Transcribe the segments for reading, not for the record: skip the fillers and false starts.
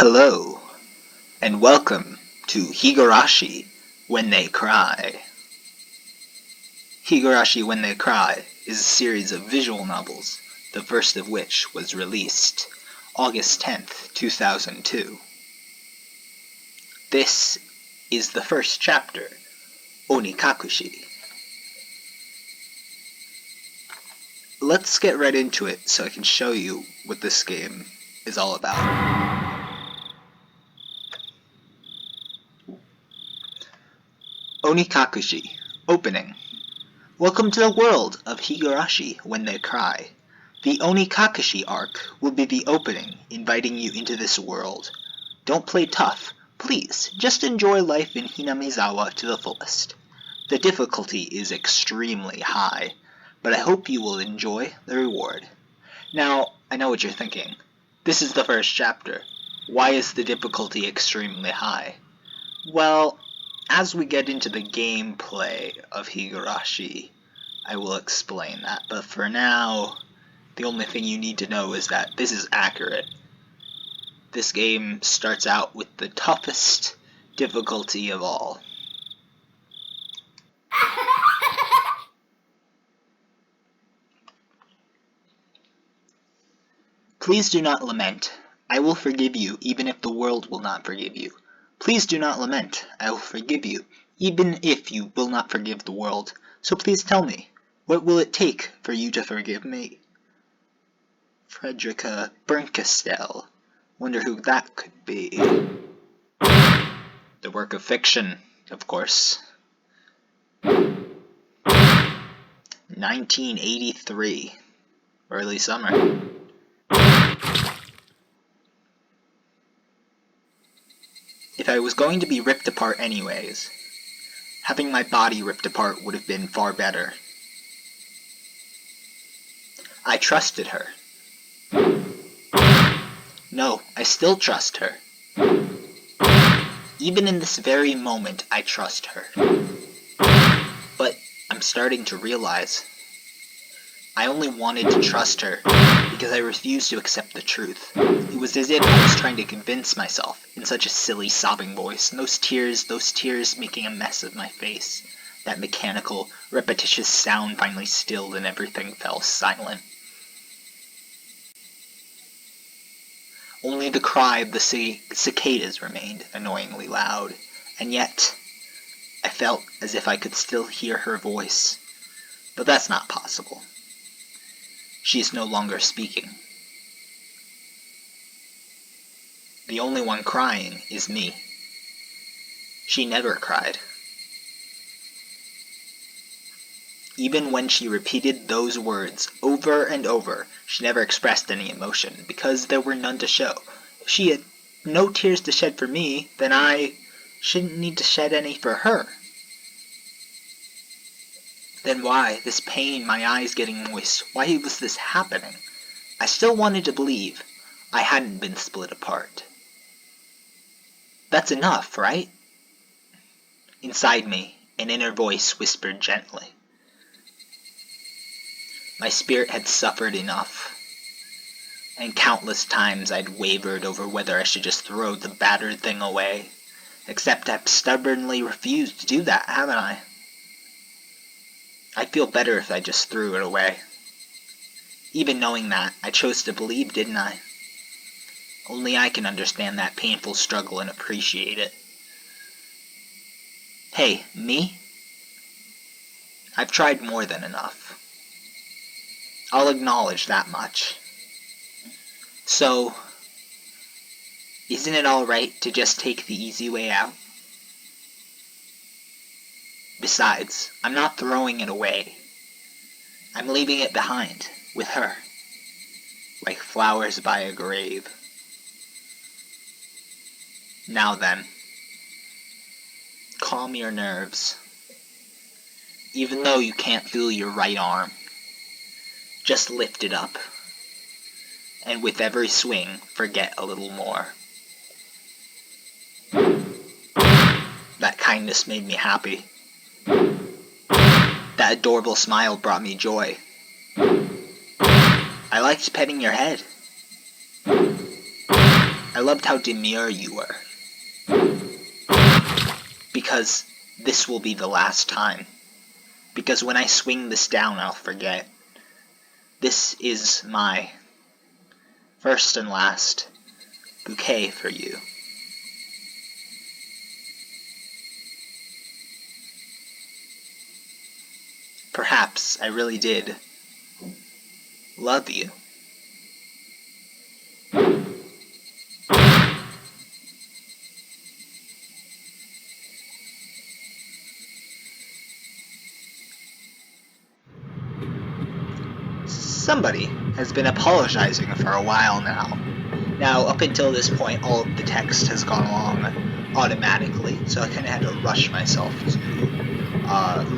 Hello, and welcome to Higurashi When They Cry. Higurashi When They Cry is a series of visual novels, the first of which was released August 10th, 2002. This is the first chapter, Onikakushi. Let's get right into it so I can show you what this game is all about. Onikakushi. Opening. Welcome to the world of Higurashi When They Cry. The Onikakushi arc will be the opening, inviting you into this world. Don't play tough. Please, just enjoy life in Hinamizawa to the fullest. The difficulty is extremely high, but I hope you will enjoy the reward. Now, I know what you're thinking. This is the first chapter. Why is the difficulty extremely high? Well, as we get into the gameplay of Higurashi, I will explain that. But for now, the only thing you need to know is that this is accurate. This game starts out with the toughest difficulty of all. Please do not lament. I will forgive you, even if the world will not forgive you. Please do not lament. I will forgive you, even if you will not forgive the world. So please tell me, what will it take for you to forgive me? Frederica Bernkastel. Wonder who that could be. The work of fiction, of course. 1983. Early summer. If I was going to be ripped apart anyways, having my body ripped apart would have been far better. I trusted her. No, I still trust her. Even in this very moment, I trust her. But I'm starting to realize I only wanted to trust her because I refused to accept the truth. It was as if I was trying to convince myself in such a silly sobbing voice, and those tears making a mess of my face. That mechanical, repetitious sound finally stilled and everything fell silent. Only the cry of the cicadas remained annoyingly loud, and yet I felt as if I could still hear her voice. But that's not possible. She is no longer speaking. The only one crying is me. She never cried. Even when she repeated those words over and over, she never expressed any emotion, because there were none to show. If she had no tears to shed for me, then I shouldn't need to shed any for her. Then why, this pain, my eyes getting moist, why was this happening? I still wanted to believe I hadn't been split apart. That's enough, right? Inside me, an inner voice whispered gently. My spirit had suffered enough, and countless times I'd wavered over whether I should just throw the battered thing away. Except I've stubbornly refused to do that, haven't I? I'd feel better if I just threw it away. Even knowing that, I chose to believe, didn't I? Only I can understand that painful struggle and appreciate it. Hey, me? I've tried more than enough. I'll acknowledge that much. So, isn't it alright to just take the easy way out? Besides, I'm not throwing it away. I'm leaving it behind, with her. Like flowers by a grave. Now then, calm your nerves. Even though you can't feel your right arm, just lift it up. And with every swing, forget a little more. That kindness made me happy. That adorable smile brought me joy. I liked petting your head. I I loved how demure you were. Because this will be the last time. Because when I swing this down, I'll forget. This is my first and last bouquet for you. Perhaps I really did love you. Somebody has been apologizing for a while now. Now, up until this point, all of the text has gone along automatically, so I kind of had to rush myself to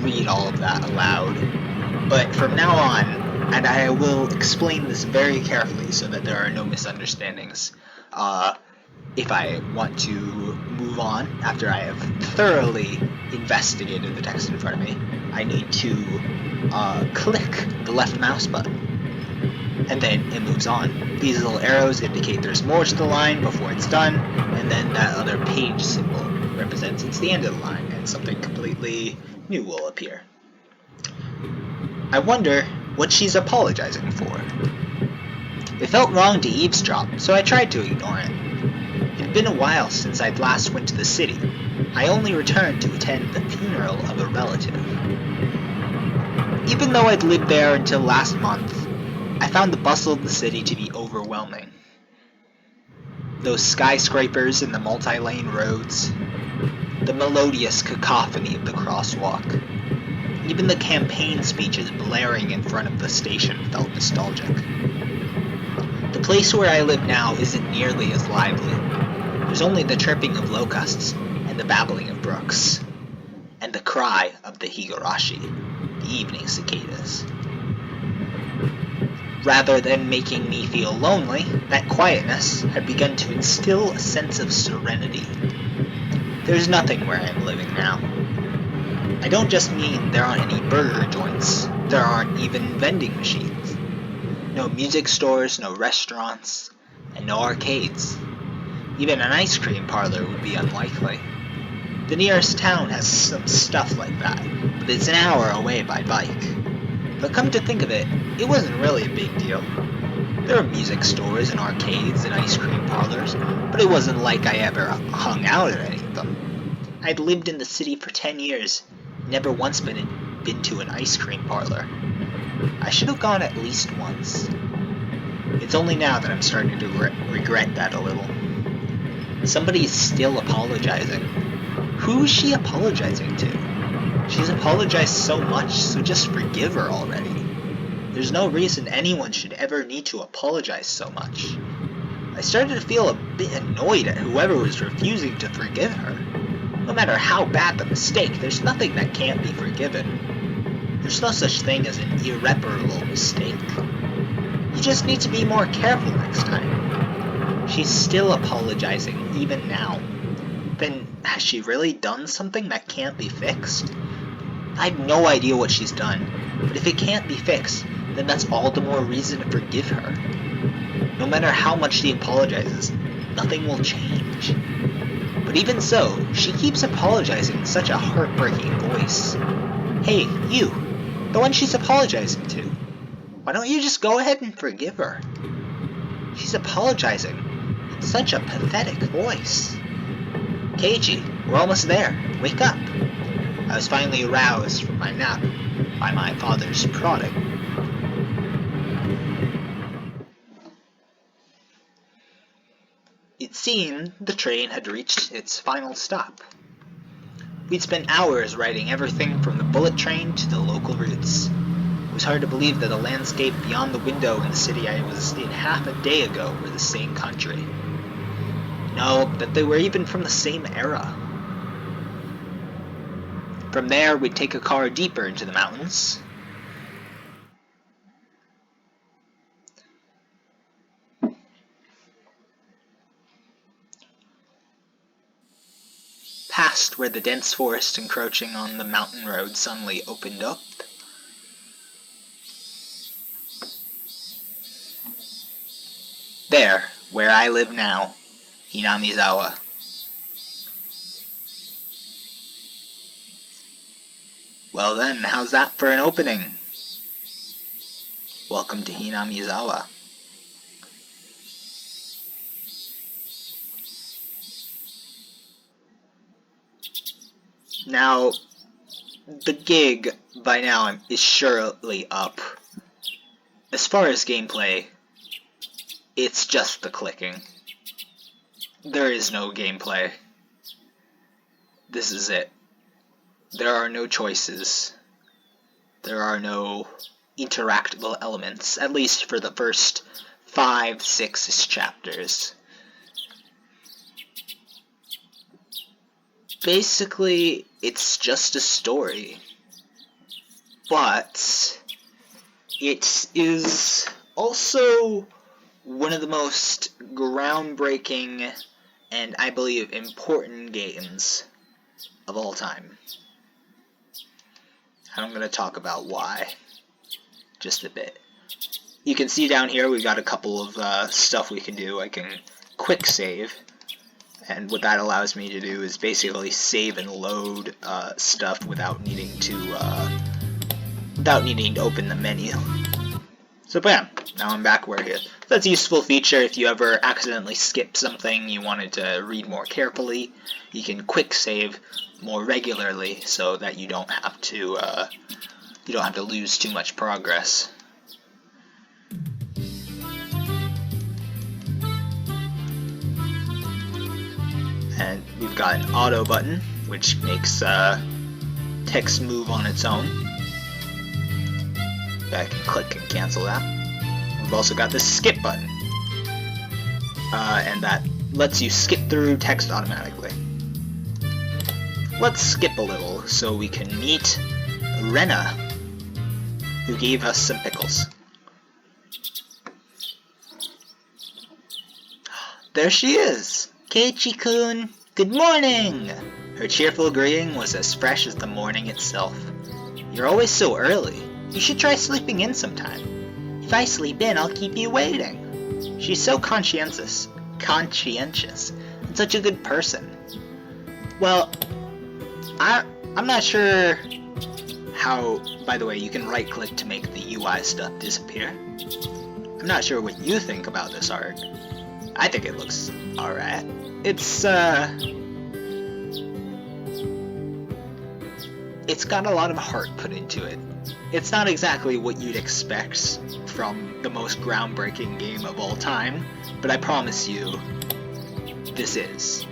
read all of that aloud. But from now on, and I will explain this very carefully so that there are no misunderstandings, if I want to move on after I have thoroughly investigated the text in front of me, I need to click the left mouse button. And then it moves on. These little arrows indicate there's more to the line before it's done, and then that other page symbol represents it's the end of the line, and something completely new will appear. I wonder what she's apologizing for. It felt wrong to eavesdrop, so I tried to ignore it. It had been a while since I'd last went to the city. I only returned to attend the funeral of a relative. Even though I'd lived there until last month, I found the bustle of the city to be overwhelming. Those skyscrapers and the multi-lane roads, the melodious cacophony of the crosswalk, even the campaign speeches blaring in front of the station felt nostalgic. The place where I live now isn't nearly as lively. There's only the chirping of locusts and the babbling of brooks, and the cry of the Higurashi, the evening cicadas. Rather than making me feel lonely, that quietness had begun to instill a sense of serenity. There's nothing where I'm living now. I don't just mean there aren't any burger joints, there aren't even vending machines. No music stores, no restaurants, and no arcades. Even an ice cream parlor would be unlikely. The nearest town has some stuff like that, but it's an hour away by bike. But come to think of it, it wasn't really a big deal. There were music stores and arcades and ice cream parlors, but it wasn't like I ever hung out at any of them. I'd lived in the city for 10 years, never once been to an ice cream parlor. I should have gone at least once. It's only now that I'm starting to regret that a little. Somebody is still apologizing. Who is she apologizing to? She's apologized so much, so just forgive her already. There's no reason anyone should ever need to apologize so much. I started to feel a bit annoyed at whoever was refusing to forgive her. No matter how bad the mistake, there's nothing that can't be forgiven. There's no such thing as an irreparable mistake. You just need to be more careful next time. She's still apologizing, even now. Then, has she really done something that can't be fixed? I have no idea what she's done, but if it can't be fixed, then that's all the more reason to forgive her. No matter how much she apologizes, nothing will change. But even so, she keeps apologizing in such a heartbreaking voice. Hey, you, the one she's apologizing to. Why don't you just go ahead and forgive her? She's apologizing in such a pathetic voice. Keiji, we're almost there. Wake up. I was finally aroused from my nap by my father's prodding. It seemed the train had reached its final stop. We'd spent hours riding everything from the bullet train to the local routes. It was hard to believe that the landscape beyond the window in the city I was in half a day ago were the same country. No, that they were even from the same era. From there, we'd take a car deeper into the mountains. Past where the dense forest encroaching on the mountain road suddenly opened up. There, where I live now, Hinamizawa. Well then, how's that for an opening? Welcome to Hinamizawa. Now, the gig by now is surely up. As far as gameplay, it's just the clicking. There is no gameplay. This is it. There are no choices. There are no interactable elements, at least for the first 5-6 chapters. Basically, it's just a story. But it is also one of the most groundbreaking and, I believe, important games of all time. I'm going to talk about why just a bit. You can see down here we've got a couple of stuff we can do. I can quick save, and what that allows me to do is basically save and load stuff without needing to open the menu. So bam, now I'm back where here. That's a useful feature if you ever accidentally skip something you wanted to read more carefully. You can quick save more regularly so that you don't have to lose too much progress. And we've got an auto button, which makes text move on its own. I can click and cancel that. We've also got the skip button, and that lets you skip through text automatically. Let's skip a little so we can meet Rena, who gave us some pickles. There she is! Keiichi-kun, good morning! Her cheerful greeting was as fresh as the morning itself. You're always so early. You should try sleeping in sometime. If I sleep in, I'll keep you waiting. She's so conscientious, and such a good person. Well, I'm not sure how, by the way, you can right-click to make the UI stuff disappear. I'm not sure what you think about this art. I think it looks alright. It's got a lot of heart put into it. It's not exactly what you'd expect from the most groundbreaking game of all time, but I promise you, this is.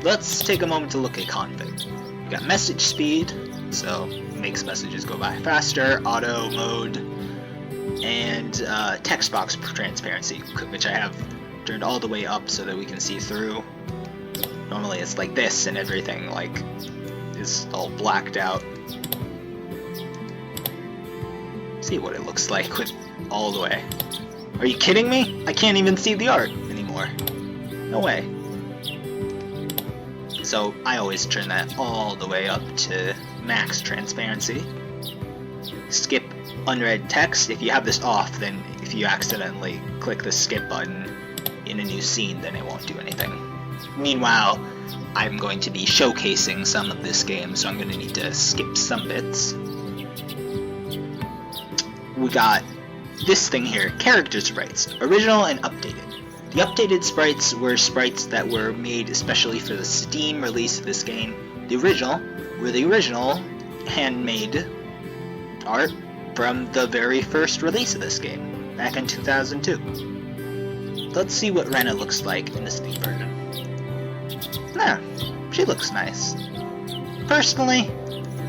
Let's take a moment to look at config. We've got message speed, so makes messages go by faster, auto mode, and text box transparency, which I have turned all the way up so that we can see through. Normally it's like this and everything like is all blacked out. See what it looks like with all the way. Are you kidding me? I can't even see the art anymore. No way. So I always turn that all the way up to max transparency. Skip unread text. If you have this off, then if you accidentally click the skip button in a new scene, then it won't do anything. Meanwhile, I'm going to be showcasing some of this game, so I'm going to need to skip some bits. We got this thing here, character sprites, original and updated. The updated sprites were sprites that were made especially for the Steam release of this game. The original were the original handmade art from the very first release of this game, back in 2002. Let's see what Rena looks like in the Steam version. Nah, she looks nice. Personally,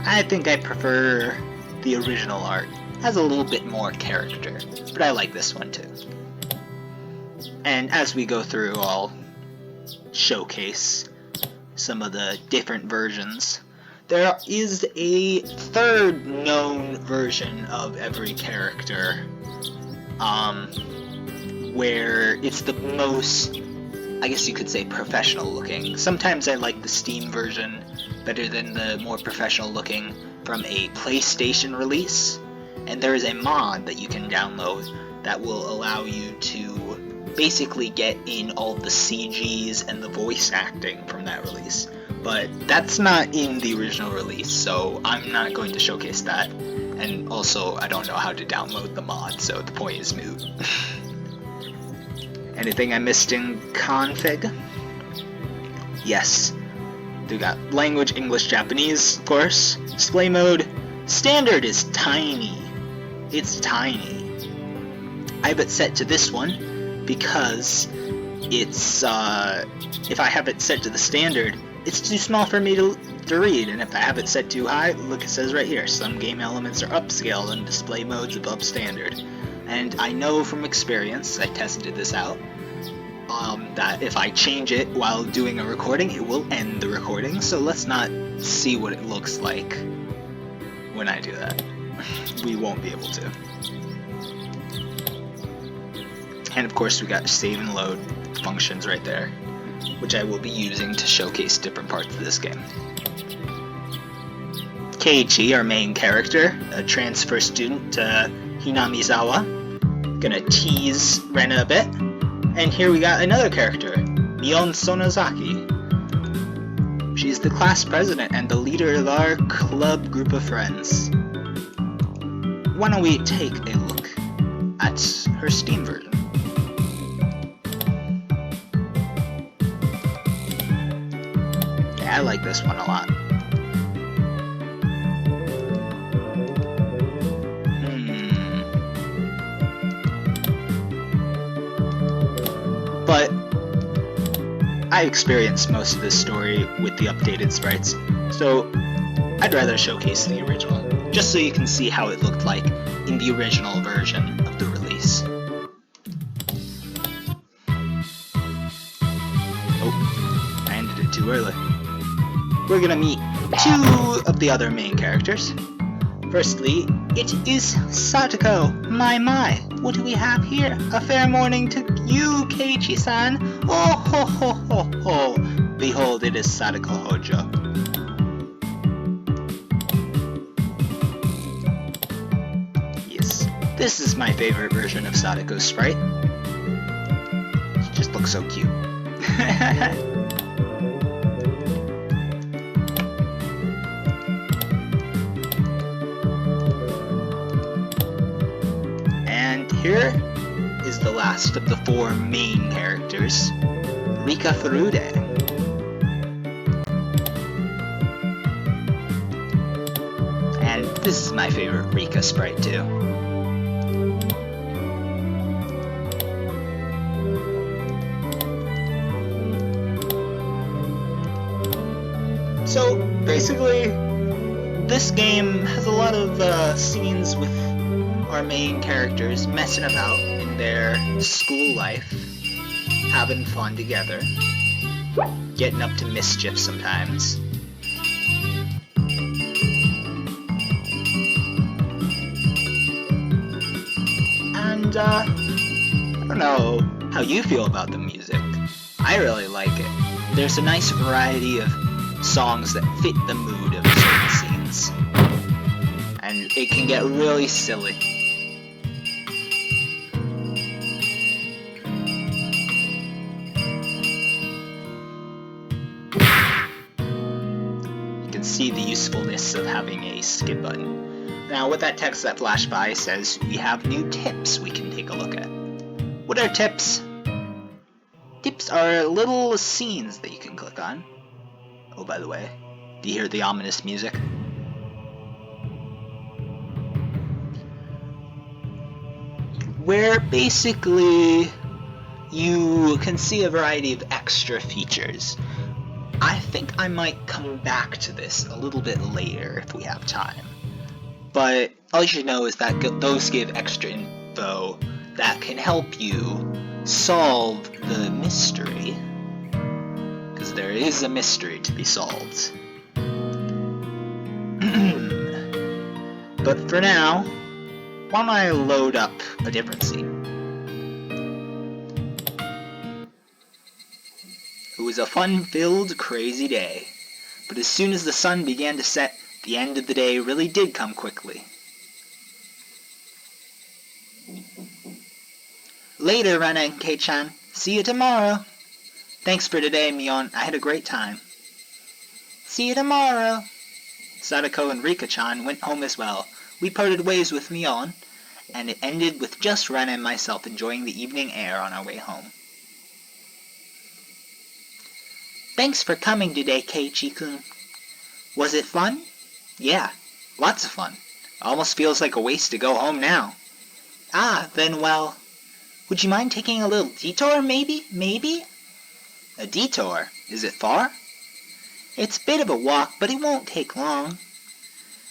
I think I prefer the original art. It has a little bit more character, but I like this one too. And as we go through, I'll showcase some of the different versions. There is a third known version of every character, where it's the most, I guess you could say, professional looking. Sometimes I like the Steam version better than the more professional looking from a PlayStation release. And there is a mod that you can download that will allow you to basically get in all the CGs and the voice acting from that release. But that's not in the original release, so I'm not going to showcase that. And also, I don't know how to download the mod, so the point is moot. Anything I missed in config? Yes. We got language, English, Japanese, of course. Display mode. Standard is tiny. It's tiny. I have it set to this one because it's, if I have it set to the standard, it's too small for me to read, and if I have it set too high, look, it says right here, some game elements are upscaled and display modes above standard. And I know from experience, I tested this out, that if I change it while doing a recording, it will end the recording, so let's not see what it looks like when I do that. We won't be able to. And of course we got save and load functions right there, which I will be using to showcase different parts of this game. Keiichi, our main character, a transfer student to Hinamizawa, gonna tease Rena a bit. And here we got another character, Mion Sonozaki. She's the class president and the leader of our club group of friends. Why don't we take a look at her Steam version? Yeah, I like this one a lot. But I experienced most of this story with the updated sprites, so I'd rather showcase the original, just so you can see how it looked like in the original version of the release. Oh, I ended it too early. We're gonna meet two of the other main characters. Firstly, it is Satiko Maimai. What do we have here? A fair morning to you, Keiichi-san. Oh ho ho ho ho. Behold, it is Satiko Hojo. Yes, this is my favorite version of Satiko's sprite. She just looks so cute. Here is the last of the four main characters, Rika Furude. And this is my favorite Rika sprite too. So basically, this game has a lot of scenes with our main characters messing about in their school life, having fun together, getting up to mischief sometimes. And I don't know how you feel about the music. I really like it. There's a nice variety of songs that fit the mood of certain scenes, and it can get really silly. See the usefulness of having a skip button. Now with that text that flashed by says we have new tips we can take a look at. What are tips? Tips are little scenes that you can click on. Oh, by the way, do you hear the ominous music? Where basically you can see a variety of extra features. I think I might come back to this a little bit later if we have time. But all you should know is that those give extra info that can help you solve the mystery. Because there is a mystery to be solved. But for now, why don't I load up a different scene? It was a fun-filled, crazy day, but as soon as the sun began to set, the end of the day really did come quickly. Later, Rena and Kei-chan. See you tomorrow. Thanks for today, Mion. I had a great time. See you tomorrow. Satiko and Rika-chan went home as well. We parted ways with Mion, and it ended with just Rena and myself enjoying the evening air on our way home. Thanks for coming today, Keiichi-kun. Was it fun? Yeah, lots of fun. Almost feels like a waste to go home now. Ah, then well, would you mind taking a little detour, maybe? Maybe? A detour? Is it far? It's a bit of a walk, but it won't take long.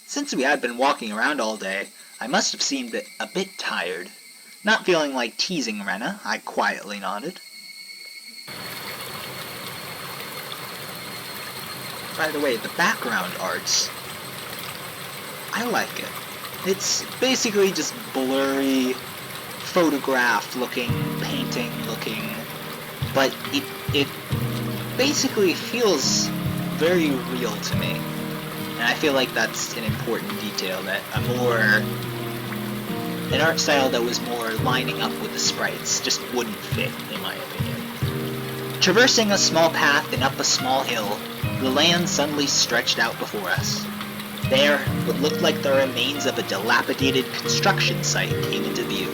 Since we had been walking around all day, I must have seemed a bit tired. Not feeling like teasing Rena, I quietly nodded. By the way, the background arts, I like it. It's basically just blurry, photograph-looking, painting-looking, but it basically feels very real to me. And I feel like that's an important detail, that an art style that was more lining up with the sprites just wouldn't fit, in my opinion. Traversing a small path and up a small hill, the land suddenly stretched out before us. There, what looked like the remains of a dilapidated construction site came into view.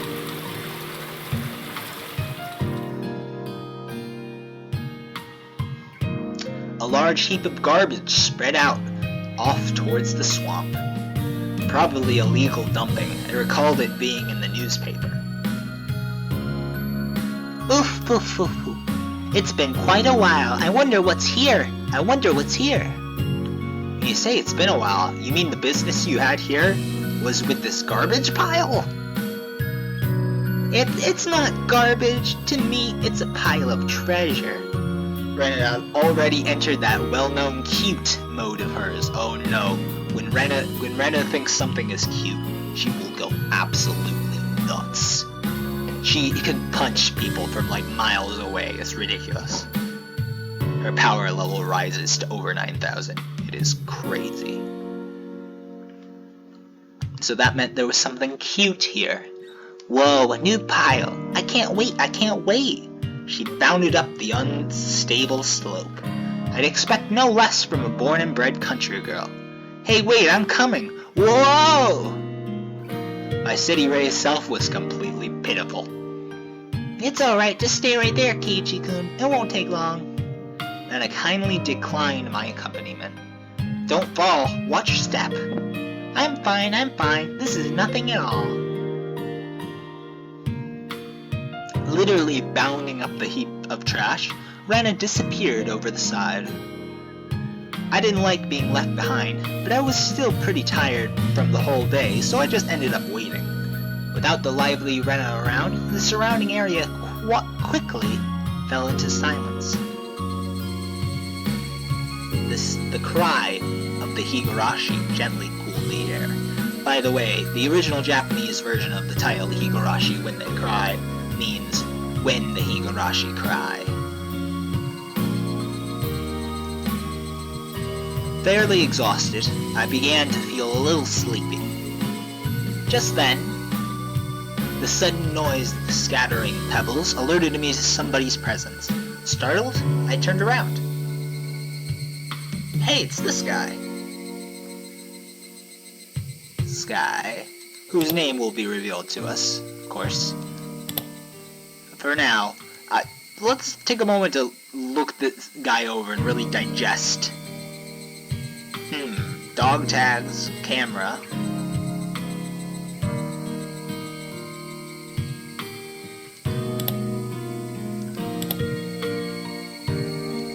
A large heap of garbage spread out off towards the swamp. Probably illegal dumping. I recalled it being in the newspaper. Oof, oof, oof, oof. It's been quite a while. I wonder what's here. When you say it's been a while, you mean the business you had here was with this garbage pile? It's not garbage. To me, it's a pile of treasure. Rena already entered that well-known cute mode of hers. Oh no, when Rena thinks something is cute, she will go absolutely nuts. She can punch people from like miles away. It's ridiculous. Her power level rises to over 9,000. It is crazy. So that meant there was something cute here. Whoa, a new pile. I can't wait. She bounded up the unstable slope. I'd expect no less from a born and bred country girl. Hey, wait, I'm coming. Whoa! My city-raised self was completely pitiful. It's alright, just stay right there, Keiichi-kun. It won't take long. And I kindly declined my accompaniment. Don't fall. Watch your step. I'm fine. This is nothing at all. Literally bounding up the heap of trash, Rena disappeared over the side. I didn't like being left behind, but I was still pretty tired from the whole day, so I just ended up waiting. Without the lively Rena around, the surrounding area quickly fell into silence. The cry of the Higurashi gently cooled the air. By the way, the original Japanese version of the title Higurashi, when they cry, means when the Higurashi cry. Fairly exhausted, I began to feel a little sleepy. Just then, the sudden noise of the scattering pebbles alerted me to somebody's presence. Startled, I turned around. Hey, it's this guy. This guy, whose name will be revealed to us, of course. For now, let's take a moment to look this guy over and really digest. Dog tags, camera.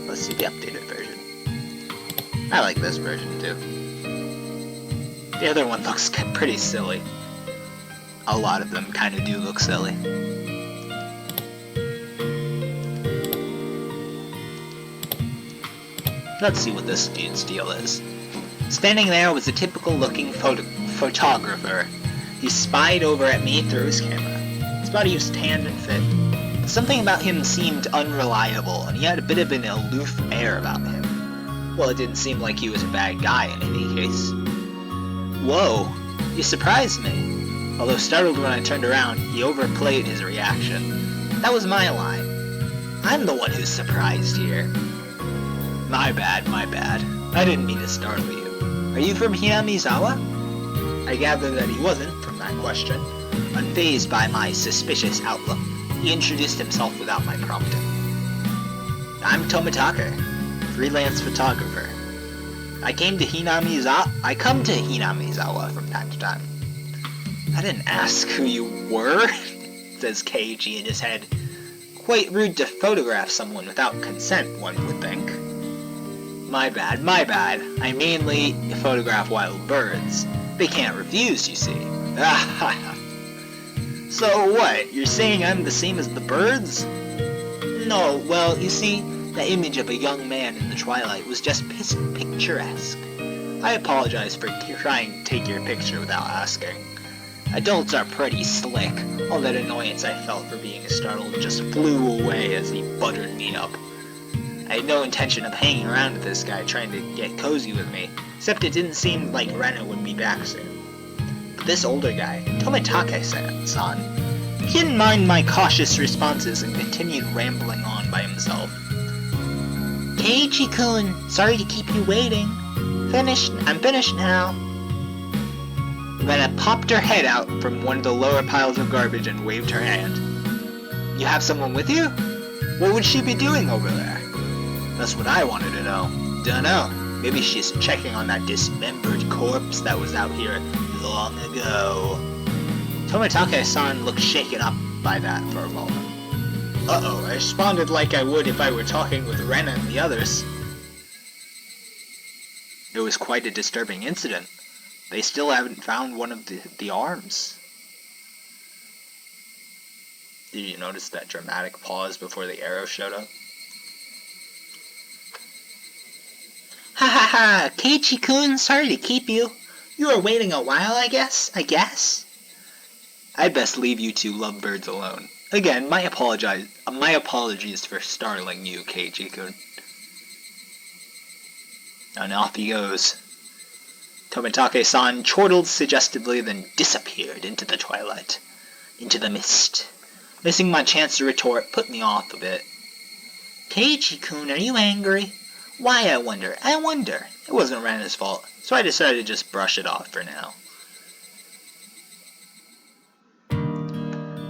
Let's see the updated version. I like this version too. The other one looks pretty silly. A lot of them kind of do look silly. Let's see what this dude's deal is. Standing there was a typical-looking photographer. He spied over at me through his camera. His body was tanned and fit. But something about him seemed unreliable, and he had a bit of an aloof air about him. Well, it didn't seem like he was a bad guy in any case. Whoa, you surprised me. Although startled when I turned around, he overplayed his reaction. That was my line. I'm the one who's surprised here. My bad, my bad. I didn't mean to startle you. Are you from Hinamizawa? I gather that he wasn't, from that question. Unfazed by my suspicious outlook, he introduced himself without my prompting. I'm Tomitaka, freelance photographer. I come to Hinamizawa from time to time. I didn't ask who you were, says Keiji in his head. Quite rude to photograph someone without consent, one would think. My bad, my bad. I mainly photograph wild birds. They can't refuse, you see. So what, you're saying I'm the same as the birds? No, well, you see, the image of a young man in the twilight was just picturesque. I apologize for trying to take your picture without asking. Adults are pretty slick. All that annoyance I felt for being startled just flew away as he buttered me up. I had no intention of hanging around with this guy trying to get cozy with me, except it didn't seem like Rena would be back soon. But this older guy, Tomitake-san, he didn't mind my cautious responses and continued rambling on by himself. Keiichi-kun, sorry to keep you waiting. I'm finished now. Rena popped her head out from one of the lower piles of garbage and waved her hand. You have someone with you? What would she be doing over there? That's what I wanted to know. Dunno. Maybe she's checking on that dismembered corpse that was out here long ago. Tomitake-san looked shaken up by that for a moment. Uh-oh, I responded like I would if I were talking with Rena and the others. It was quite a disturbing incident. They still haven't found one of the arms. Did you notice that dramatic pause before the arrow showed up? Ha ha ha! Keiichi-kun, sorry to keep you. You were waiting a while, I guess? I'd best leave you two lovebirds alone. Again, my apologies for startling you, Keiichi-kun. And off he goes. Tomitake-san chortled suggestively, then disappeared into the twilight, into the mist. Missing my chance to retort put me off a bit. Keiichi-kun, are you angry? Why, I wonder. It wasn't Rena's fault, so I decided to just brush it off for now.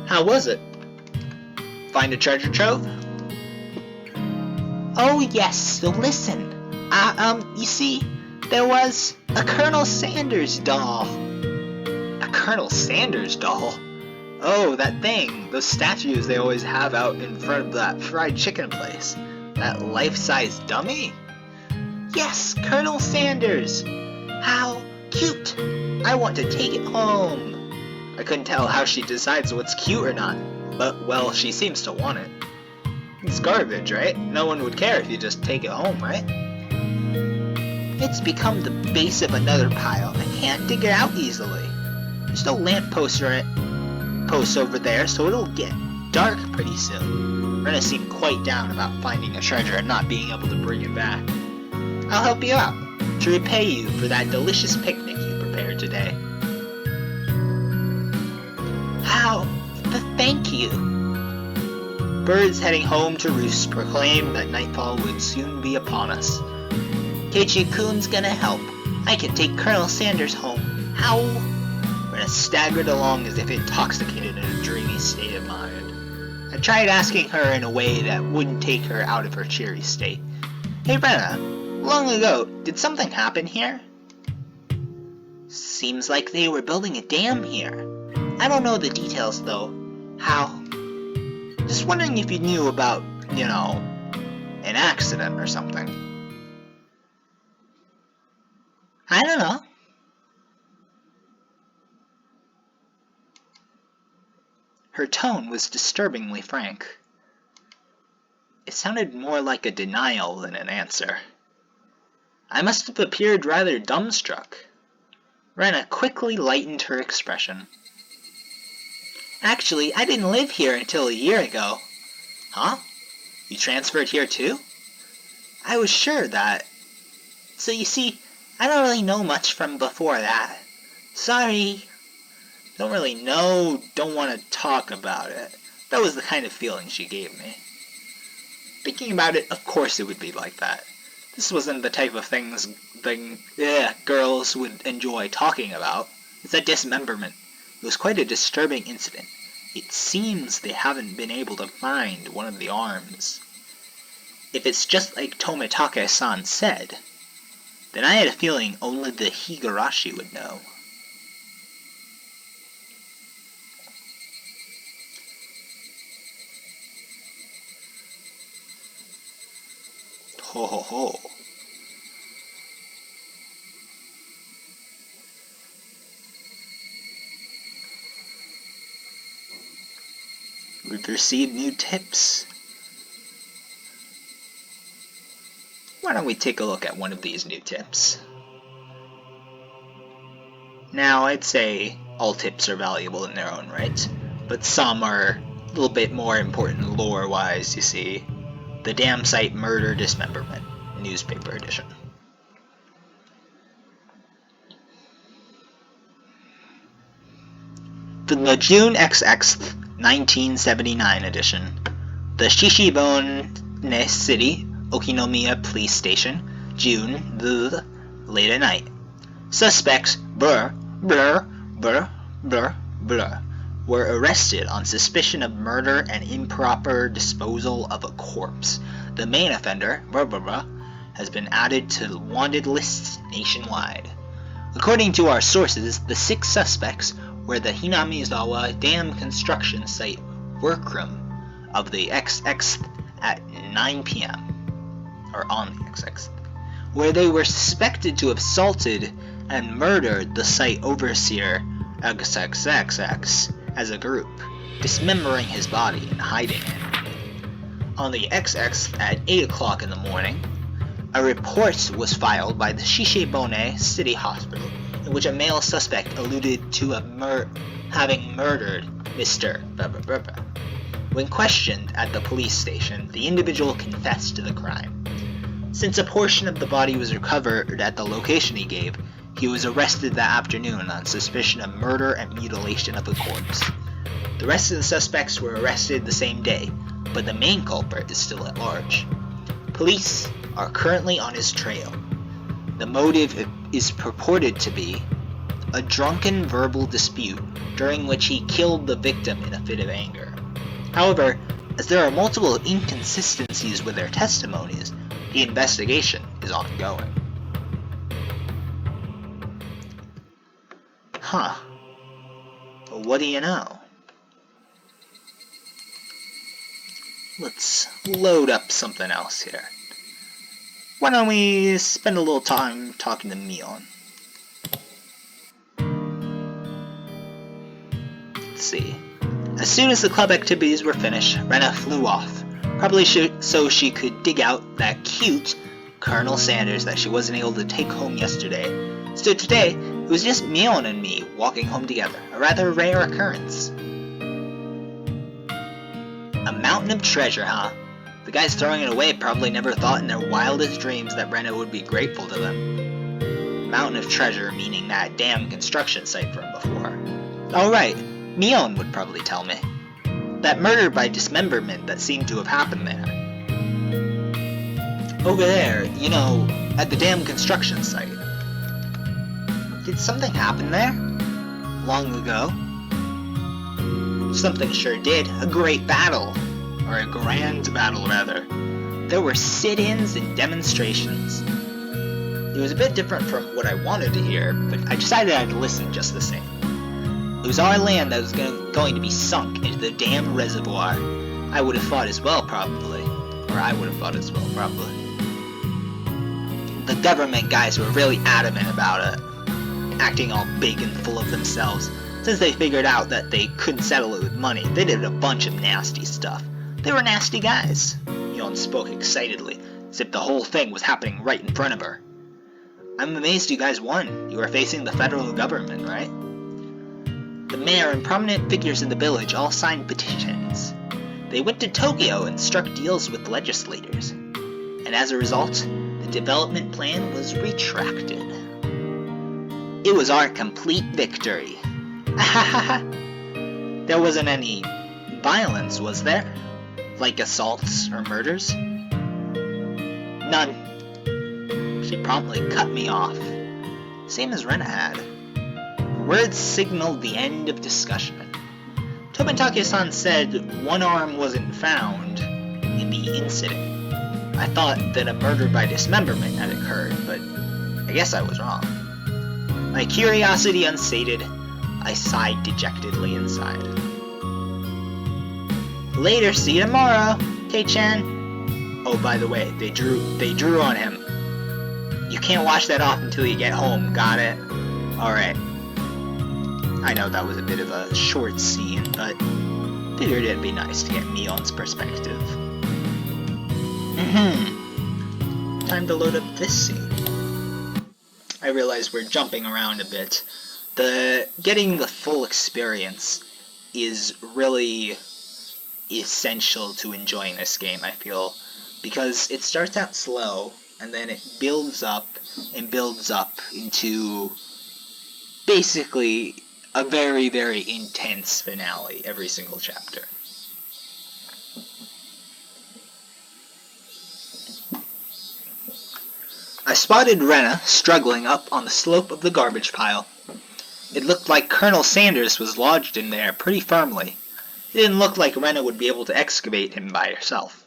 How was it? Find a treasure trove? Oh yes, so listen. You see, there was a Colonel Sanders doll. A Colonel Sanders doll? Oh, that thing. Those statues they always have out in front of that fried chicken place. That life-size dummy? Yes, Colonel Sanders. How cute. I want to take it home. I couldn't tell how she decides what's cute or not. But, well, she seems to want it. It's garbage, right? No one would care if you just take it home, right? It's become the base of another pile. I can't dig it out easily. There's no lamppost or posts over there, so it'll get dark pretty soon. Rena seemed quite down about finding a treasure and not being able to bring it back. I'll help you out, to repay you for that delicious picnic you prepared today. How? Thank you. Birds heading home to roost proclaimed that nightfall would soon be upon us. Keiichi-kun's gonna help. I can take Colonel Sanders home. How? Rena staggered along as if intoxicated in a dreamy state of mind. I tried asking her in a way that wouldn't take her out of her cheery state. Hey Rena, long ago, did something happen here? Seems like they were building a dam here. I don't know the details though. How? Just wondering if you knew about, an accident or something. I don't know. Her tone was disturbingly frank. It sounded more like a denial than an answer. I must have appeared rather dumbstruck. Rena quickly lightened her expression. Actually, I didn't live here until a year ago. Huh? You transferred here too? I was sure that. So you see, I don't really know much from before that. Sorry. Don't really know, don't want to talk about it. That was the kind of feeling she gave me. Thinking about it, of course it would be like that. This wasn't the type of girls would enjoy talking about. It's a dismemberment. It was quite a disturbing incident. It seems they haven't been able to find one of the arms. If it's just like Tomitake-san said, then I had a feeling only the Higurashi would know. Ho ho ho. We've received new tips. Why don't we take a look at one of these new tips? Now, I'd say all tips are valuable in their own right, but some are a little bit more important lore-wise, you see. The Damn Site Murder Dismemberment, newspaper edition. The June XX 1979 edition. The Shishibone City, Okinomiya Police Station, June late at night. Suspects were arrested on suspicion of murder and improper disposal of a corpse. The main offender, has been added to the wanted lists nationwide. According to our sources, the 6 suspects were the Hinamizawa Dam construction site workroom of the XX at 9 p.m. or on the XX, where they were suspected to have assaulted and murdered the site overseer XXXX as a group, dismembering his body and hiding it. On the XX at 8 o'clock in the morning, a report was filed by the Shishibone City Hospital in which a male suspect alluded to having murdered Mr. When questioned at the police station, the individual confessed to the crime. Since a portion of the body was recovered at the location he gave, he was arrested that afternoon on suspicion of murder and mutilation of a corpse. The rest of the suspects were arrested the same day, but the main culprit is still at large. Police are currently on his trail. The motive is purported to be a drunken verbal dispute during which he killed the victim in a fit of anger. However, as there are multiple inconsistencies with their testimonies, the investigation is ongoing. Huh. What do you know? Let's load up something else here. Why don't we spend a little time talking to Mion? Let's see. As soon as the club activities were finished, Rena flew off, probably so she could dig out that cute Colonel Sanders that she wasn't able to take home yesterday. So today, it was just Mion and me walking home together, a rather rare occurrence. A mountain of treasure, huh? The guys throwing it away probably never thought in their wildest dreams that Rena would be grateful to them. Mountain of treasure meaning that damn construction site from before. Oh right, Mion would probably tell me. That murder by dismemberment that seemed to have happened there. Over there, you know, at the damn construction site. Did something happen there? Long ago? Something sure did. A great battle. Or a grand battle, rather. There were sit-ins and demonstrations. It was a bit different from what I wanted to hear, but I decided I'd listen just the same. It was our land that was going to be sunk into the damn reservoir. I would have thought as well, probably. Or I would have thought as well, probably. The government guys were really adamant about it, acting all big and full of themselves. Since they figured out that they couldn't settle it with money, they did a bunch of nasty stuff. They were nasty guys. Yon spoke excitedly, as if the whole thing was happening right in front of her. I'm amazed you guys won. You are facing the federal government, right? The mayor and prominent figures in the village all signed petitions. They went to Tokyo and struck deals with legislators. And as a result, the development plan was retracted. It was our complete victory. There wasn't any violence, was there? Like assaults or murders? None. She promptly cut me off, same as Rena had. Her words signaled the end of discussion. Tomitake-san said one arm wasn't found in the incident. I thought that a murder by dismemberment had occurred, but I guess I was wrong. My curiosity unsated, I sighed dejectedly inside. Later, see you tomorrow, Kei-chan. Oh, by the way, they drew on him. You can't wash that off until you get home, got it? Alright. I know that was a bit of a short scene, but figured it'd be nice to get Mion's perspective. Time to load up this scene. I realize we're jumping around a bit. Getting the full experience is really essential to enjoying this game, I feel, because it starts out slow and then it builds up and builds up into basically a very, very intense finale every single chapter. I spotted Rena struggling up on the slope of the garbage pile. It looked like Colonel Sanders was lodged in there pretty firmly. It didn't look like Rena would be able to excavate him by herself.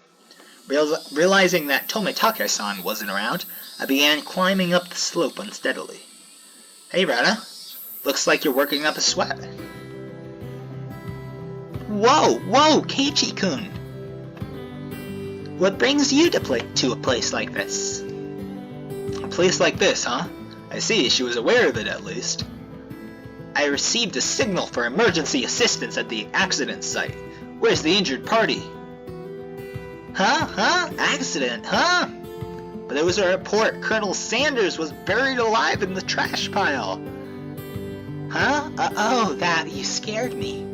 Realizing that Tomitake-san wasn't around, I began climbing up the slope unsteadily. Hey Rena, looks like you're working up a sweat. Whoa, Keiichi-kun! What brings you to a place like this? A place like this, huh? I see, she was aware of it at least. I received a signal for emergency assistance at the accident site. Where's the injured party? Huh? Accident, huh? But there was a report Colonel Sanders was buried alive in the trash pile. Huh? Oh, that, you scared me.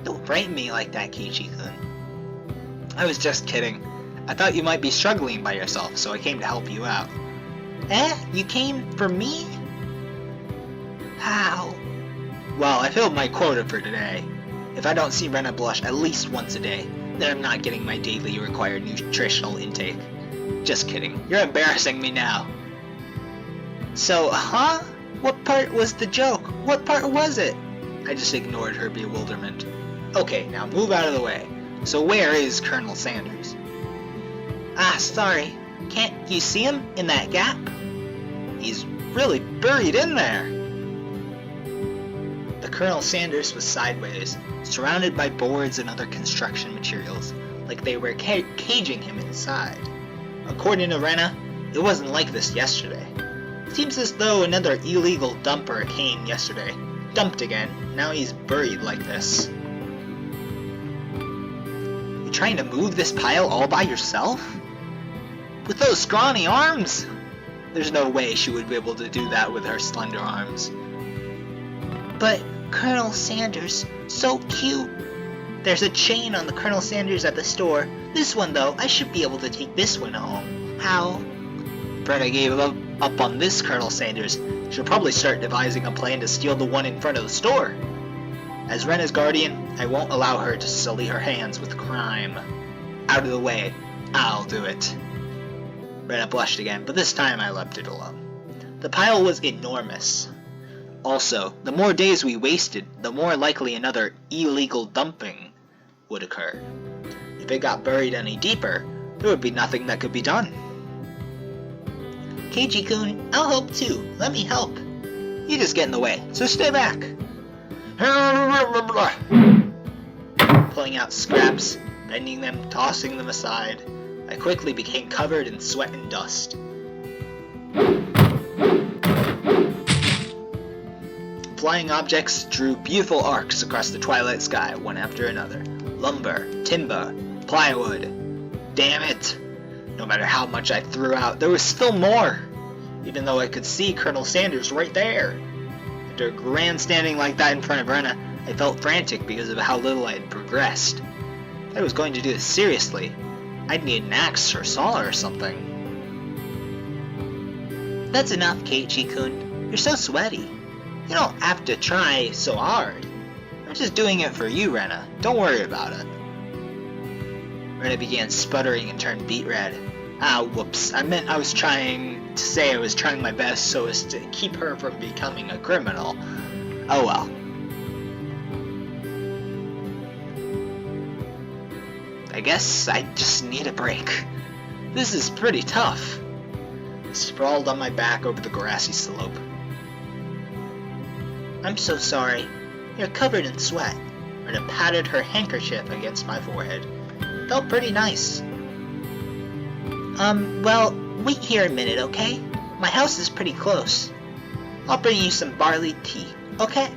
Don't frighten me like that, Keiichi-kun. I was just kidding. I thought you might be struggling by yourself, so I came to help you out. You came for me? How? Well, I filled my quota for today. If I don't see Rena blush at least once a day, then I'm not getting my daily required nutritional intake. Just kidding. You're embarrassing me now. So, huh? What part was the joke? What part was it? I just ignored her bewilderment. Okay, now move out of the way. So where is Colonel Sanders? Ah, sorry. Can't you see him in that gap? He's really buried in there. The Colonel Sanders was sideways, surrounded by boards and other construction materials, like they were caging him inside. According to Rena, it wasn't like this yesterday. It seems as though another illegal dumper came yesterday, dumped again, now he's buried like this. You trying to move this pile all by yourself? With those scrawny arms? There's no way she would be able to do that with her slender arms. But Colonel Sanders, so cute. There's a chain on the Colonel Sanders at the store. This one though, I should be able to take this one home. How? Rena gave up on this Colonel Sanders. She'll probably start devising a plan to steal the one in front of the store. As Rena's guardian, I won't allow her to sully her hands with crime. Out of the way. I'll do it. Rena blushed again, but this time I left it alone. The pile was enormous. Also, the more days we wasted, the more likely another illegal dumping would occur. If it got buried any deeper, there would be nothing that could be done. Keiichi-kun, I'll help too. Let me help. You just get in the way, so stay back. Pulling out scraps, bending them, tossing them aside, I quickly became covered in sweat and dust. Flying objects drew beautiful arcs across the twilight sky, one after another. Lumber, timber, plywood. Damn it! No matter how much I threw out, there was still more! Even though I could see Colonel Sanders right there. After grandstanding like that in front of Rena, I felt frantic because of how little I had progressed. If I was going to do this seriously, I'd need an axe or saw or something. That's enough, Keiichi-kun. You're so sweaty. You don't have to try so hard. I'm just doing it for you, Rena. Don't worry about it. Rena began sputtering and turned beet red. Ah, whoops. I meant I was trying to say I was trying my best so as to keep her from becoming a criminal. Oh well. I guess I just need a break. This is pretty tough. I sprawled on my back over the grassy slope. I'm so sorry. You're covered in sweat. Rena patted her handkerchief against my forehead. Felt pretty nice. Well, wait here a minute, okay? My house is pretty close. I'll bring you some barley tea, okay?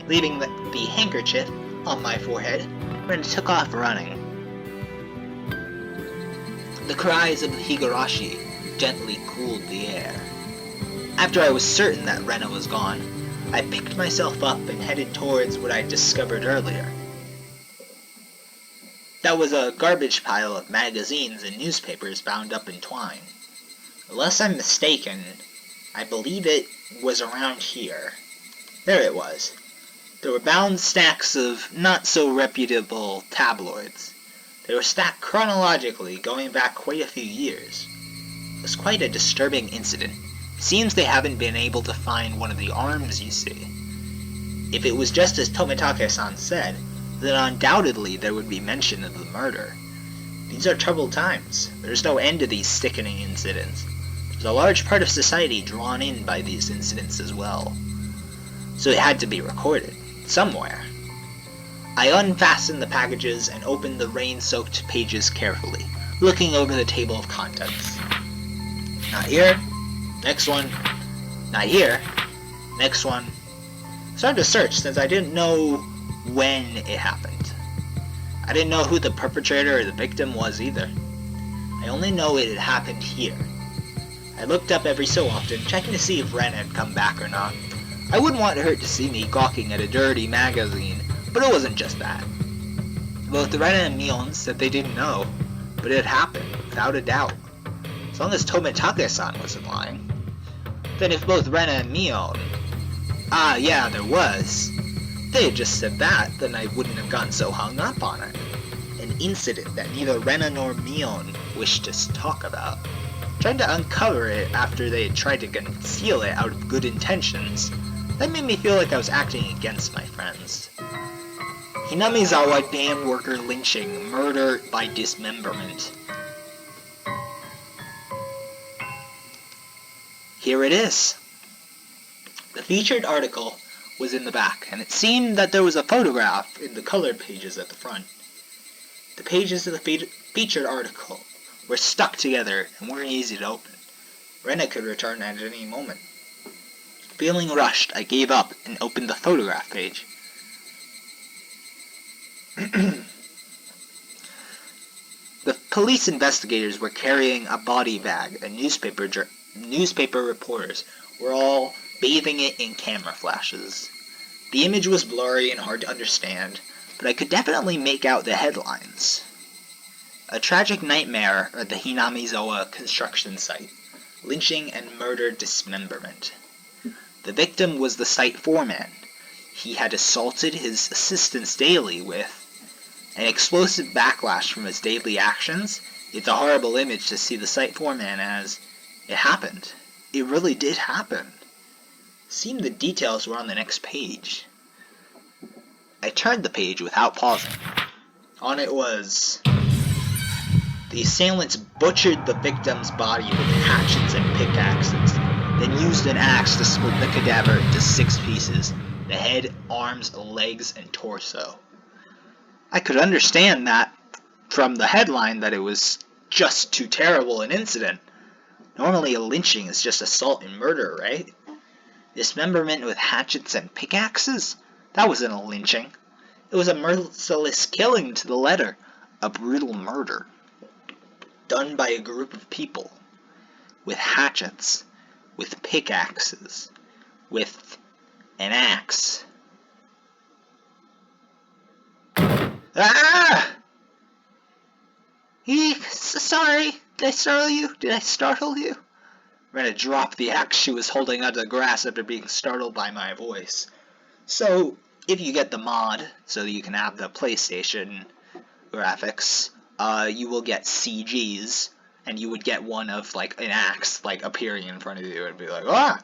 Leaving the handkerchief on my forehead, Rena took off running. The cries of the Higurashi gently cooled the air. After I was certain that Rena was gone, I picked myself up and headed towards what I'd discovered earlier. That was a garbage pile of magazines and newspapers bound up in twine. Unless I'm mistaken, I believe it was around here. There it was. There were bound stacks of not-so-reputable tabloids. They were stacked chronologically, going back quite a few years. It was quite a disturbing incident. It seems they haven't been able to find one of the arms, you see. If it was just as Tomitake-san said, then undoubtedly there would be mention of the murder. These are troubled times. There's no end to these sickening incidents. There's a large part of society drawn in by these incidents as well. So it had to be recorded, somewhere. I unfastened the packages and opened the rain-soaked pages carefully, looking over the table of contents. Not here. Next one. Not here. Next one. Started to search since I didn't know when it happened. I didn't know who the perpetrator or the victim was either. I only know it had happened here. I looked up every so often, checking to see if Ren had come back or not. I wouldn't want her to see me gawking at a dirty magazine, but it wasn't just that. Both Rena and Mion said they didn't know, but it had happened, without a doubt. As long as Tomitake-san wasn't lying. Then if both Rena and Mion... Ah, yeah, there was. They had just said that, then I wouldn't have gotten so hung up on it. An incident that neither Rena nor Mion wished to talk about. Trying to uncover it after they had tried to conceal it out of good intentions, that made me feel like I was acting against my friends. Hinamizawa dam worker lynching, murder by dismemberment. Here it is. The featured article was in the back, and it seemed that there was a photograph in the colored pages at the front. The pages of the featured article were stuck together and weren't easy to open. Rena could return at any moment. Feeling rushed, I gave up and opened the photograph page. The police investigators were carrying a body bag, and newspaper reporters were all bathing it in camera flashes. The image was blurry and hard to understand, but I could definitely make out the headlines. A tragic nightmare at the Hinamizawa construction site. Lynching and murder dismemberment. The victim was the site foreman. He had assaulted his assistants daily with an explosive backlash from his daily actions. It's a horrible image to see the site foreman as, it happened. It really did happen. Seemed the details were on the next page. I turned the page without pausing. On it was... The assailants butchered the victim's body with hatchets and pickaxes, then used an axe to split the cadaver into 6 pieces, the head, arms, legs, and torso. I could understand that from the headline that it was just too terrible an incident. Normally a lynching is just assault and murder, right? Dismemberment with hatchets and pickaxes? That wasn't a lynching. It was a merciless killing to the letter, a brutal murder. Done by a group of people, with hatchets, with pickaxes, with an axe. Ah! Sorry, did I startle you? Did I startle you? Rena dropped the axe she was holding out of the grass after being startled by my voice. So, if you get the mod, so that you can have the PlayStation graphics, you will get CGs, and you would get one of, like, an axe, like, appearing in front of you, and be like, ah!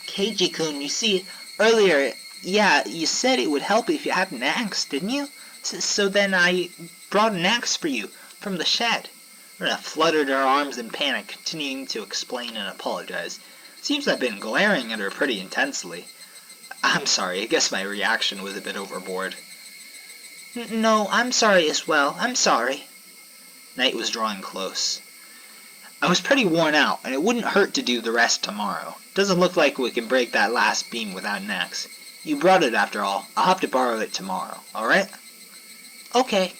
Keiji-kun, you see, earlier, yeah, you said it would help if you had an axe, didn't you? So then I brought an axe for you, from the shed. Rina fluttered her arms in panic, continuing to explain and apologize. Seems I've been glaring at her pretty intensely. I'm sorry, I guess my reaction was a bit overboard. No, I'm sorry as well, I'm sorry. Night was drawing close. I was pretty worn out, and it wouldn't hurt to do the rest tomorrow. Doesn't look like we can break that last beam without an axe. You brought it after all. I'll have to borrow it tomorrow, alright? Okay.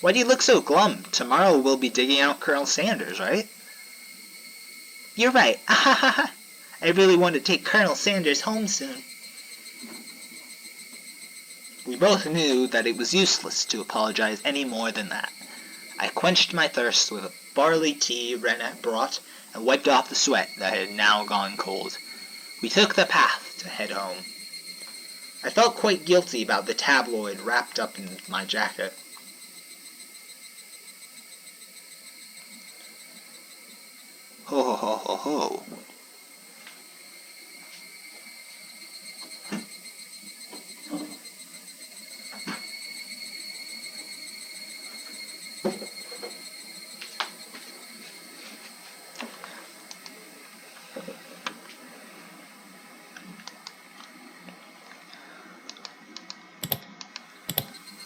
Why do you look so glum? Tomorrow we'll be digging out Colonel Sanders, right? You're right. I really want to take Colonel Sanders home soon. We both knew that it was useless to apologize any more than that. I quenched my thirst with a barley tea Rena brought and wiped off the sweat that had now gone cold. We took the path to head home. I felt quite guilty about the tabloid wrapped up in my jacket. Ho ho ho ho ho.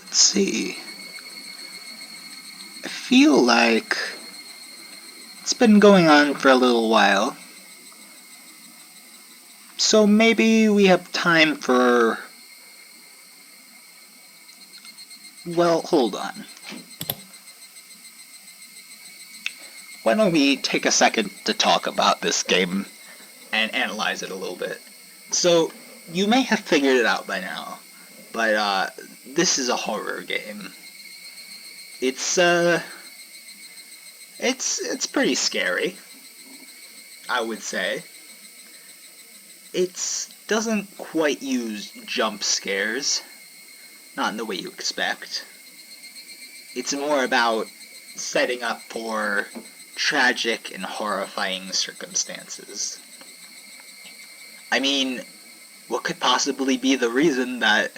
Let's see. I feel like it's been going on for a little while. So maybe we have time for... Well, hold on. Why don't we take a second to talk about this game and analyze it a little bit. So, you may have figured it out by now, but this is a horror game. It's pretty scary, I would say. It doesn't quite use jump scares, not in the way you expect. It's more about setting up for tragic and horrifying circumstances. I mean, what could possibly be the reason that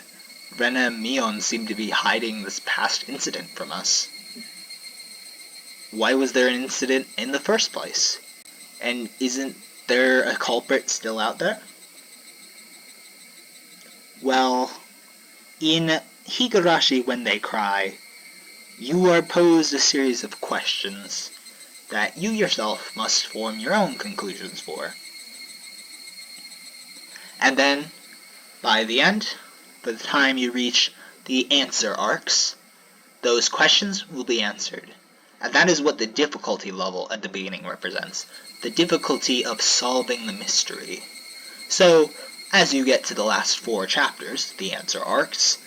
Rena and Mion seem to be hiding this past incident from us? Why was there an incident in the first place? And isn't there a culprit still out there? Well, in Higurashi When They Cry, you are posed a series of questions that you yourself must form your own conclusions for. And then, by the end, by the time you reach the answer arcs, those questions will be answered. And that is what the difficulty level at the beginning represents. The difficulty of solving the mystery. So, as you get to the last 4 chapters, the answer arcs,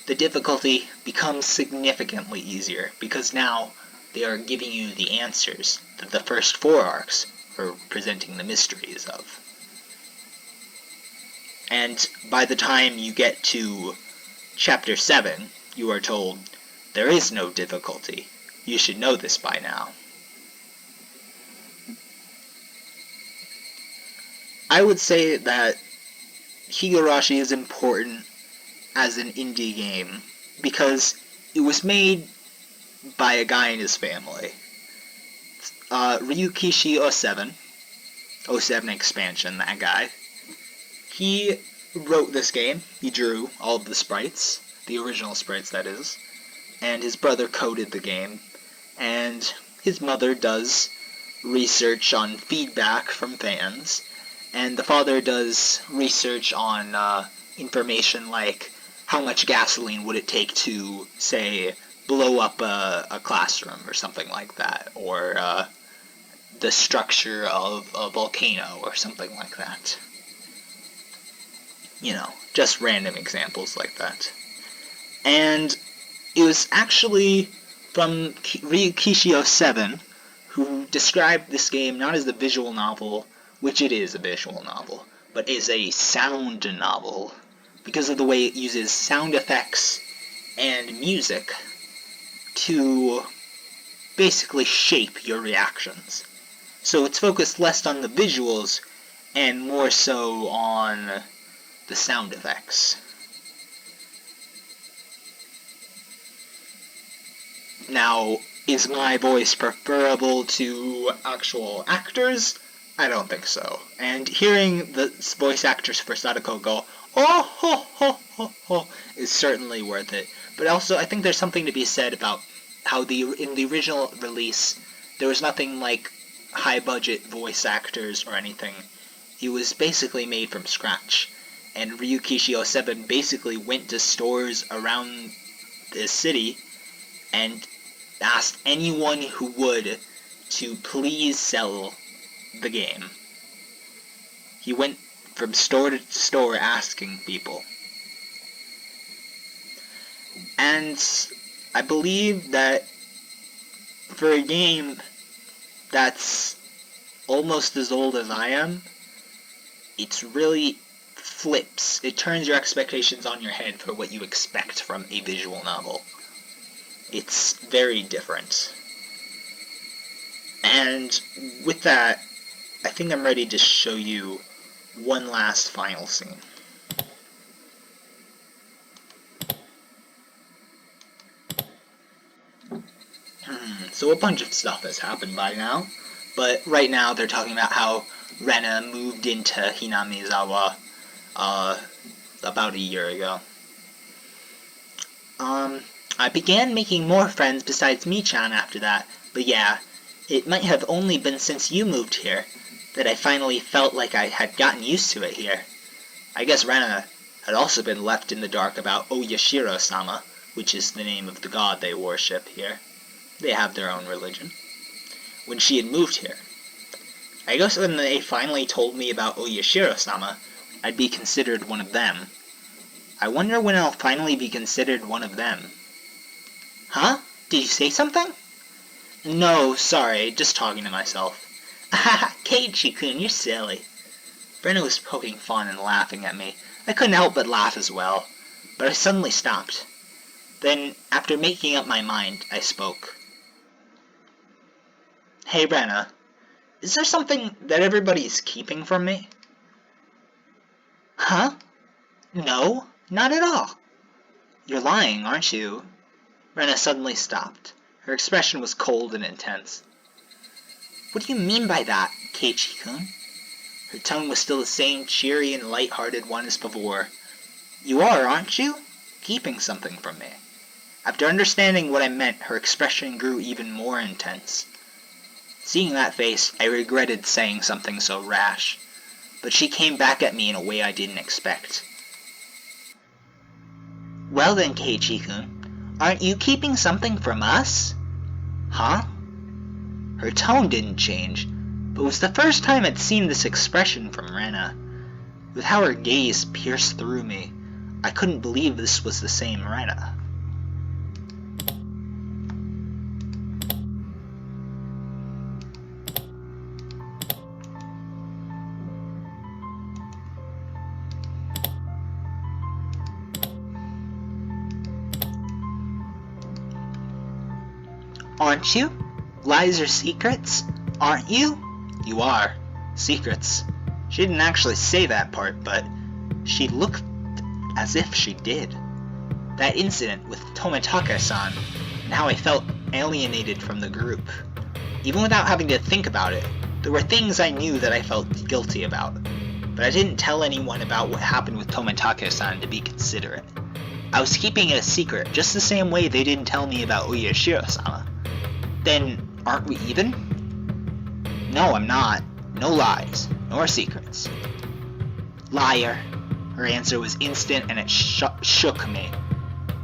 the difficulty becomes significantly easier, because now they are giving you the answers that the first 4 arcs are presenting the mysteries of. And by the time you get to chapter 7, you are told, there is no difficulty. You should know this by now. I would say that Higurashi is important as an indie game because it was made by a guy in his family. Ryukishi 07 expansion, that guy. He wrote this game. He drew all of the sprites, the original sprites that is, and his brother coded the game, and his mother does research on feedback from fans, and the father does research on information like how much gasoline would it take to, say, blow up a classroom or something like that, or the structure of a volcano or something like that. You know, just random examples like that. And it was actually from Ryukishi 07 who described this game not as a visual novel, which it is a visual novel, but is a sound novel, because of the way it uses sound effects and music to basically shape your reactions. So it's focused less on the visuals and more so on the sound effects. Now, is my voice preferable to actual actors? I don't think so. And hearing the voice actors for Satiko go, oh ho ho ho ho, is certainly worth it. But also, I think there's something to be said about how in the original release, there was nothing like high-budget voice actors or anything. It was basically made from scratch. And Ryukishi 07 basically went to stores around the city and asked anyone who would to please sell the game. He went from store to store asking people. And I believe that for a game that's almost as old as I am, it's really flips. It turns your expectations on your head for what you expect from a visual novel. It's very different. And with that, I think I'm ready to show you one last final scene. So a bunch of stuff has happened by now, but right now they're talking about how Rena moved into Hinamizawa about a year ago. I began making more friends besides Mi-chan after that, but yeah, it might have only been since you moved here that I finally felt like I had gotten used to it here. I guess Rena had also been left in the dark about Oyashiro-sama, which is the name of the god they worship here. They have their own religion. When she had moved here. I guess when they finally told me about Oyashiro-sama, I'd be considered one of them. I wonder when I'll finally be considered one of them. Huh? Did you say something? No, sorry, just talking to myself. Haha, Keiichi-kun, you're silly. Brenna was poking fun and laughing at me. I couldn't help but laugh as well, but I suddenly stopped. Then, after making up my mind, I spoke. Hey, Brenna, is there something that everybody's keeping from me? Huh? No, not at all. You're lying, aren't you? Rena suddenly stopped. Her expression was cold and intense. What do you mean by that, Keiichi-kun? Her tone was still the same cheery and light-hearted one as before. You are, aren't you? Keeping something from me. After understanding what I meant, her expression grew even more intense. Seeing that face, I regretted saying something so rash, but she came back at me in a way I didn't expect. Well then, Keiichi-kun, aren't you keeping something from us? Huh? Her tone didn't change, but it was the first time I'd seen this expression from Rena. With how her gaze pierced through me, I couldn't believe this was the same Rena. Aren't you? Lies are secrets? Aren't you? You are. Secrets. She didn't actually say that part, but she looked as if she did. That incident with Tomitaka-san, and how I felt alienated from the group. Even without having to think about it, there were things I knew that I felt guilty about. But I didn't tell anyone about what happened with Tomitaka-san to be considerate. I was keeping it a secret, just the same way they didn't tell me about Oyashiro-sama. Then, aren't we even? No, I'm not. No lies, nor secrets. Liar. Her answer was instant and it shook me.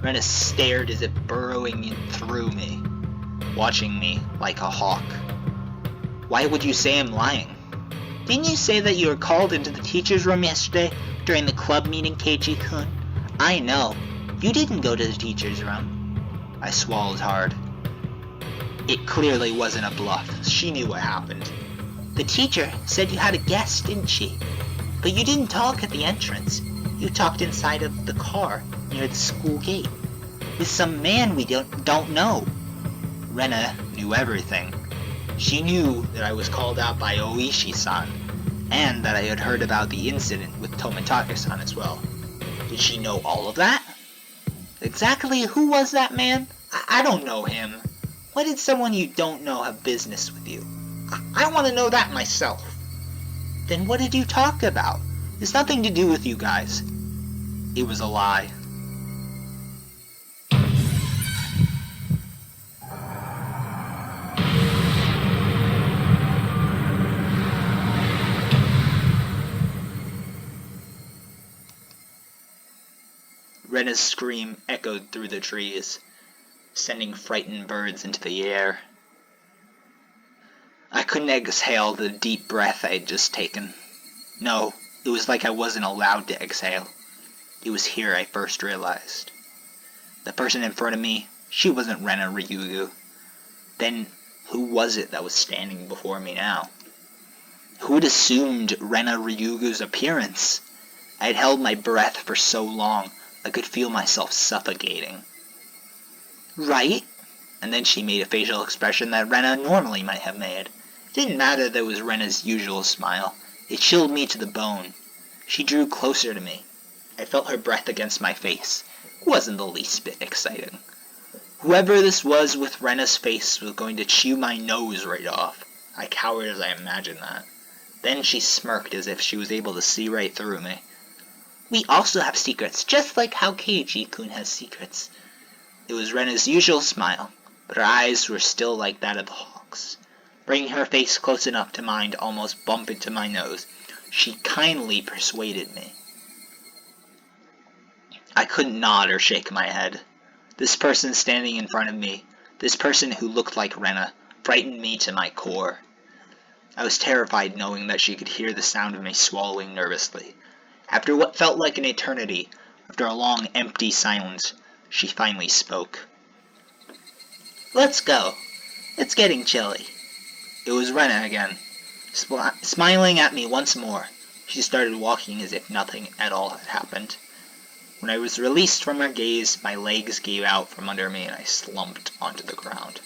Rena stared as if burrowing in through me, watching me like a hawk. Why would you say I'm lying? Didn't you say that you were called into the teacher's room yesterday during the club meeting, Keiichi-kun? I know. You didn't go to the teacher's room. I swallowed hard. It clearly wasn't a bluff. She knew what happened. The teacher said you had a guest, didn't she? But you didn't talk at the entrance. You talked inside of the car, near the school gate. with some man we don't know. Rena knew everything. She knew that I was called out by Oishi-san, and that I had heard about the incident with Tomitake-san as well. Did she know all of that? Exactly who was that man? I don't know him. Why did someone you don't know have business with you? I want to know that myself. Then what did you talk about? It's nothing to do with you guys. It was a lie. Rena's scream echoed through the trees, sending frightened birds into the air. I couldn't exhale the deep breath I had just taken. No, it was like I wasn't allowed to exhale. It was here I first realized. The person in front of me, she wasn't Rena Ryugu. Then, who was it that was standing before me now? Who had assumed Rena Ryugu's appearance? I had held my breath for so long, I could feel myself suffocating. Right? And then she made a facial expression that Rena normally might have made. It didn't matter that it was Rena's usual smile. It chilled me to the bone. She drew closer to me. I felt her breath against my face. It wasn't the least bit exciting. Whoever this was with Rena's face was going to chew my nose right off. I cowered as I imagined that. Then she smirked as if she was able to see right through me. We also have secrets, just like how Keiji-kun has secrets. It was Rena's usual smile, but her eyes were still like that of the hawk's. Bringing her face close enough to mine to almost bump into my nose, she kindly persuaded me. I couldn't nod or shake my head. This person standing in front of me, this person who looked like Rena, frightened me to my core. I was terrified knowing that she could hear the sound of me swallowing nervously. After what felt like an eternity, after a long empty silence, she finally spoke. Let's go. It's getting chilly. It was Rena again, smiling at me once more. She started walking as if nothing at all had happened. When I was released from her gaze, my legs gave out from under me and I slumped onto the ground.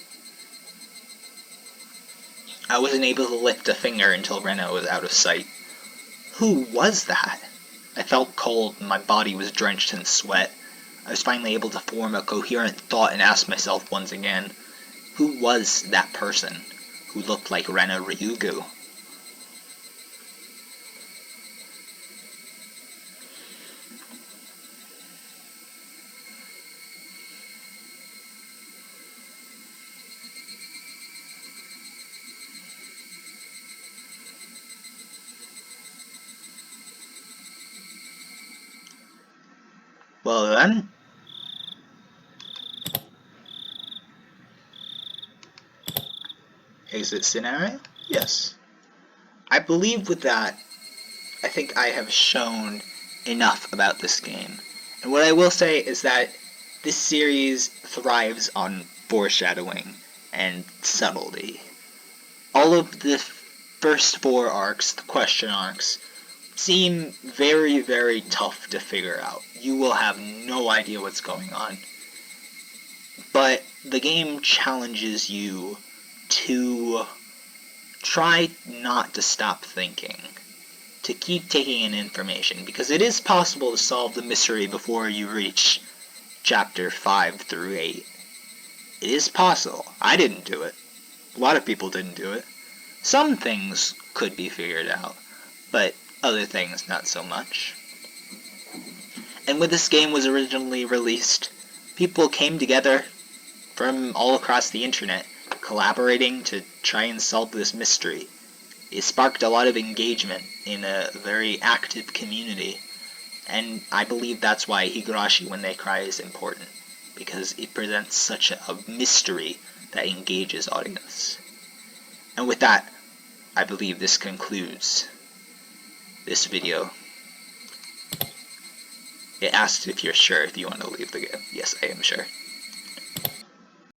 I wasn't able to lift a finger until Rena was out of sight. Who was that? I felt cold and my body was drenched in sweat. I was finally able to form a coherent thought and ask myself once again, who was that person who looked like Rena Ryugu? Well then, exit scenario? Yes. I believe with that, I think I have shown enough about this game. And what I will say is that this series thrives on foreshadowing and subtlety. All of the first 4 arcs, the question arcs, seem very, very tough to figure out. You will have no idea what's going on. But the game challenges you to try not to stop thinking, to keep taking in information, because it is possible to solve the mystery before you reach chapter 5 through 8. It is possible. I didn't do it. A lot of people didn't do it. Some things could be figured out, but other things not so much. And when this game was originally released, people came together from all across the internet, collaborating to try and solve this mystery. It sparked a lot of engagement in a very active community, and I believe that's why Higurashi When They Cry is important, because it presents such a mystery that engages audience. And with that, I believe this concludes this video. It asks if you're sure if you want to leave the game. Yes, I am sure.